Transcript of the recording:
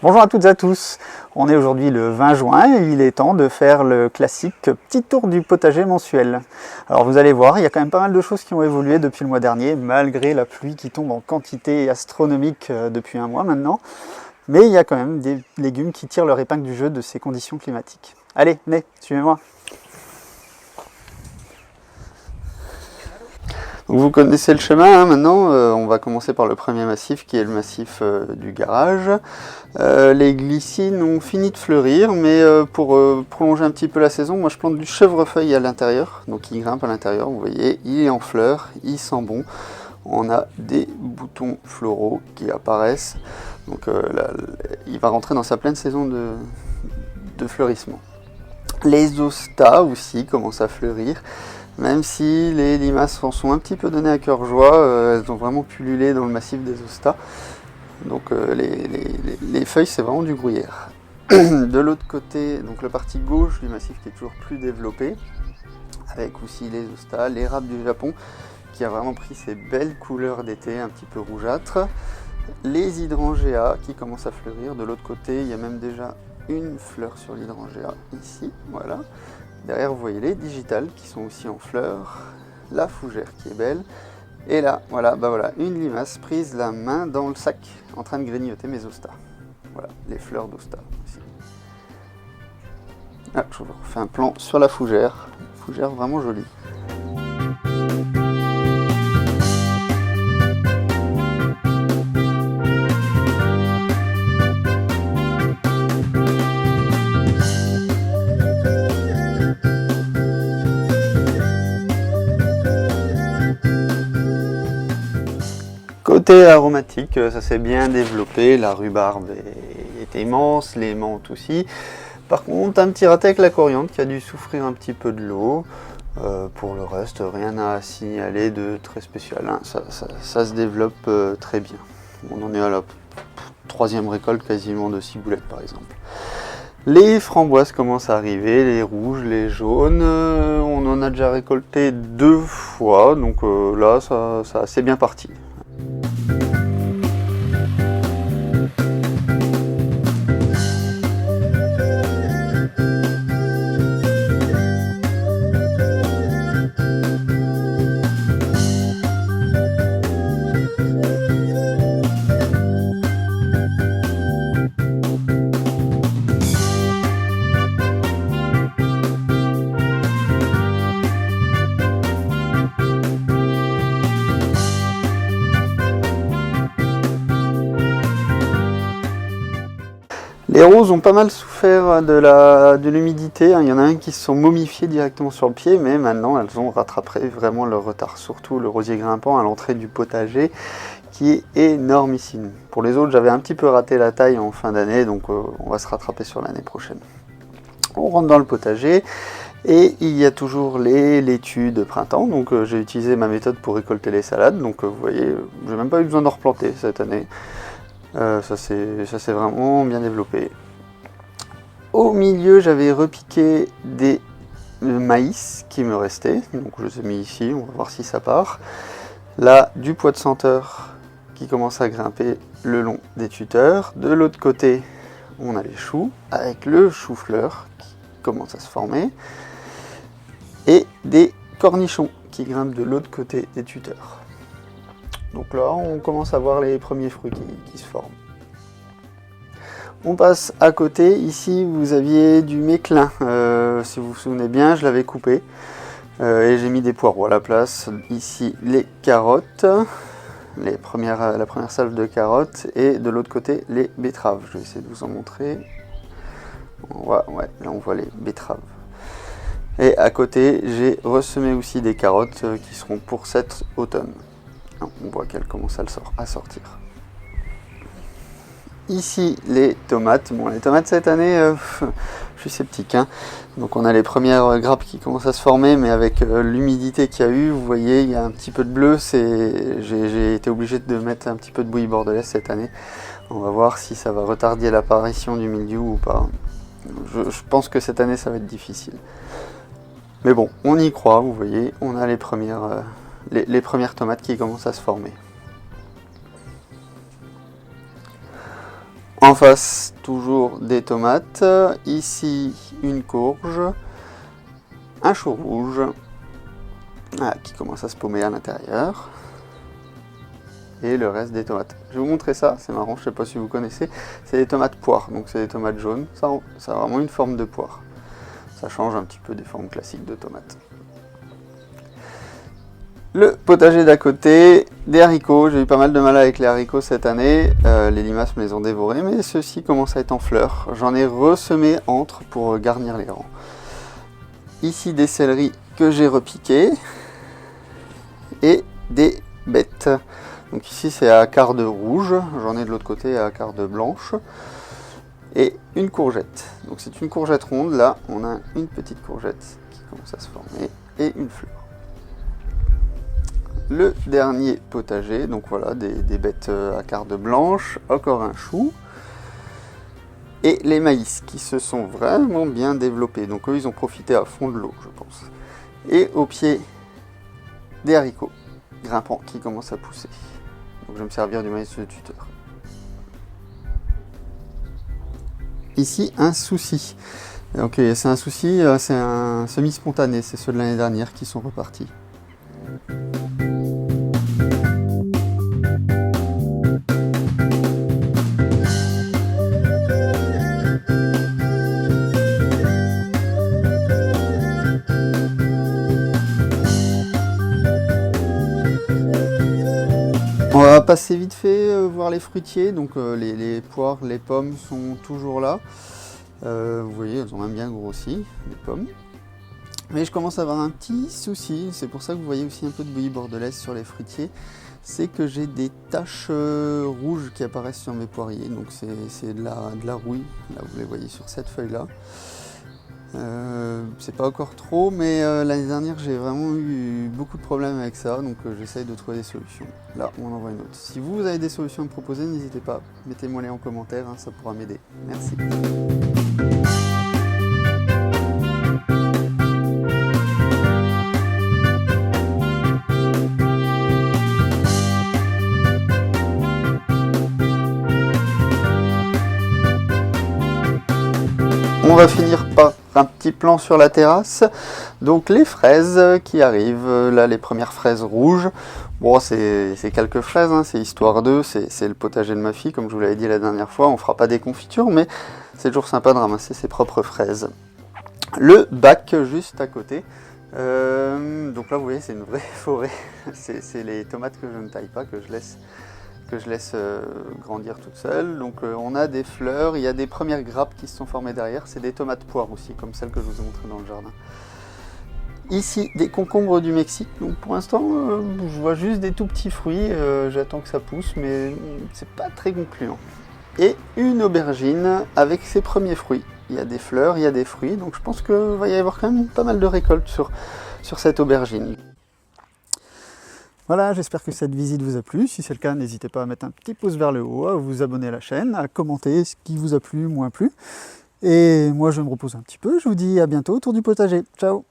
Bonjour à toutes et à tous, on est aujourd'hui le 20 juin et il est temps de faire le classique petit tour du potager mensuel. Alors vous allez voir, il y a quand même pas mal de choses qui ont évolué depuis le mois dernier, malgré la pluie qui tombe en quantité astronomique depuis un mois maintenant. Mais il y a quand même des légumes qui tirent leur épingle du jeu de ces conditions climatiques. Allez, venez, suivez-moi. Donc vous connaissez le chemin, maintenant on va commencer par le premier massif qui est le massif du garage. Les glycines ont fini de fleurir, mais pour prolonger un petit peu la saison, moi je plante du chèvrefeuille à l'intérieur, donc il grimpe à l'intérieur, vous voyez, il est en fleurs, il sent bon. On a des boutons floraux qui apparaissent, donc là, il va rentrer dans sa pleine saison de fleurissement. Les zostas aussi commencent à fleurir. Même si les limaces en sont un petit peu données à cœur joie, elles ont vraiment pullulé dans le massif des zostas. Donc les feuilles, c'est vraiment du gruyère. De l'autre côté, donc la partie gauche du massif qui est toujours plus développée, avec aussi les zostas, l'érable du Japon, qui a vraiment pris ses belles couleurs d'été, un petit peu rougeâtres. Les hydrangéas qui commencent à fleurir. De l'autre côté, il y a même déjà une fleur sur l'hydrangéa, ici, voilà. Derrière, vous voyez les digitales qui sont aussi en fleurs, la fougère qui est belle, et là, voilà, une limace prise la main dans le sac, en train de grignoter mes zostas. Voilà, les fleurs d'ostas aussi. Ah, je vous refais un plan sur la fougère vraiment jolie. Côté aromatique, ça s'est bien développé, la rhubarbe est immense, les menthes aussi. Par contre, un petit raté avec la coriandre qui a dû souffrir un petit peu de l'eau. Pour le reste, rien à signaler de très spécial, hein. Ça se développe très bien. On en est à la troisième récolte quasiment de ciboulettes par exemple. Les framboises commencent à arriver, les rouges, les jaunes, on en a déjà récolté 2 fois, donc là c'est bien parti. Les roses ont pas mal souffert de l'humidité, hein. Il y en a un qui se sont momifiés directement sur le pied, mais maintenant elles ont rattrapé vraiment leur retard. Surtout le rosier grimpant à l'entrée du potager, qui est énormissime. Pour les autres, j'avais un petit peu raté la taille en fin d'année, donc on va se rattraper sur l'année prochaine. On rentre dans le potager, et il y a toujours les laitues de printemps, donc j'ai utilisé ma méthode pour récolter les salades, donc vous voyez, j'ai même pas eu besoin de replanter cette année. Ça s'est vraiment bien développé. Au milieu, j'avais repiqué des maïs qui me restaient, donc je les ai mis ici, on va voir si ça part. Là, du pois de senteur qui commence à grimper le long des tuteurs. De l'autre côté, on a les choux, avec le chou-fleur qui commence à se former. Et des cornichons qui grimpent de l'autre côté des tuteurs. Donc là, on commence à voir les premiers fruits qui se forment. On passe à côté. Ici, vous aviez du méclin. Si vous vous souvenez bien, je l'avais coupé. Et j'ai mis des poireaux à la place. Ici, les carottes. La première salve de carottes. Et de l'autre côté, les betteraves. Je vais essayer de vous en montrer. Ouais, là, on voit les betteraves. Et à côté, j'ai ressemé aussi des carottes qui seront pour cet automne. On voit qu'elle commence à sortir. Ici, les tomates. Bon, les tomates cette année, je suis sceptique, hein. Donc on a les premières grappes qui commencent à se former, mais avec l'humidité qu'il y a eu, vous voyez, il y a un petit peu de bleu. J'ai été obligé de mettre un petit peu de bouillie bordelaise cette année. On va voir si ça va retarder l'apparition du mildiou ou pas. Je pense que cette année, ça va être difficile. Mais bon, on y croit, vous voyez, on a les premières tomates qui commencent à se former. En face, toujours des tomates. Ici, une courge, un chou rouge qui commence à se paumer à l'intérieur. Et le reste des tomates. Je vais vous montrer ça, c'est marrant, je ne sais pas si vous connaissez. C'est des tomates poires, donc c'est des tomates jaunes. Ça a vraiment une forme de poire. Ça change un petit peu des formes classiques de tomates. Le potager d'à côté, des haricots. J'ai eu pas mal de mal avec les haricots cette année. Les limaces me les ont dévorés, mais ceux-ci commencent à être en fleurs. J'en ai ressemé entre pour garnir les rangs. Ici des céleris que j'ai repiqués. Et des bêtes. Donc ici c'est à carde rouge. J'en ai de l'autre côté à carde blanche. Et une courgette. Donc c'est une courgette ronde. Là, on a une petite courgette qui commence à se former. Et une fleur. Le dernier potager, donc voilà, des bêtes à carde blanche, encore un chou, et les maïs qui se sont vraiment bien développés. Donc eux, ils ont profité à fond de l'eau, je pense. Et au pied, des haricots grimpants qui commencent à pousser. Donc je vais me servir du maïs de tuteur. Ici, un souci. Donc c'est un souci, c'est un semi-spontané, c'est ceux de l'année dernière qui sont repartis. On va passer vite fait voir les fruitiers, donc les poires, les pommes sont toujours là. Vous voyez, elles ont même bien grossi, les pommes. Mais je commence à avoir un petit souci, c'est pour ça que vous voyez aussi un peu de bouillie bordelaise sur les fruitiers. C'est que j'ai des taches rouges qui apparaissent sur mes poiriers, donc c'est de la rouille, là vous les voyez sur cette feuille-là. C'est pas encore trop, mais l'année dernière j'ai vraiment eu beaucoup de problèmes avec ça, donc j'essaye de trouver des solutions. Là on en voit une autre. Si vous avez des solutions à me proposer, n'hésitez pas, mettez-moi les en commentaire, hein, ça pourra m'aider. Merci. On va finir par un petit plan sur la terrasse. Donc les fraises qui arrivent, là les premières fraises rouges. Bon, c'est quelques fraises, hein, c'est histoire d'eux, c'est le potager de ma fille, comme je vous l'avais dit la dernière fois. On fera pas des confitures, mais c'est toujours sympa de ramasser ses propres fraises. Le bac juste à côté. Donc là vous voyez c'est une vraie forêt. C'est les tomates que je ne taille pas, que je laisse grandir toutes seules. Donc on a des fleurs, il y a des premières grappes qui se sont formées derrière, c'est des tomates poires aussi, comme celles que je vous ai montrées dans le jardin. Ici, des concombres du Mexique, donc pour l'instant, je vois juste des tout petits fruits, j'attends que ça pousse, mais c'est pas très concluant. Et une aubergine avec ses premiers fruits. Il y a des fleurs, il y a des fruits, donc je pense qu'il va y avoir quand même pas mal de récoltes sur cette aubergine. Voilà, j'espère que cette visite vous a plu. Si c'est le cas, n'hésitez pas à mettre un petit pouce vers le haut, à vous abonner à la chaîne, à commenter ce qui vous a plu, moins plu. Et moi, je me repose un petit peu. Je vous dis à bientôt autour du potager. Ciao!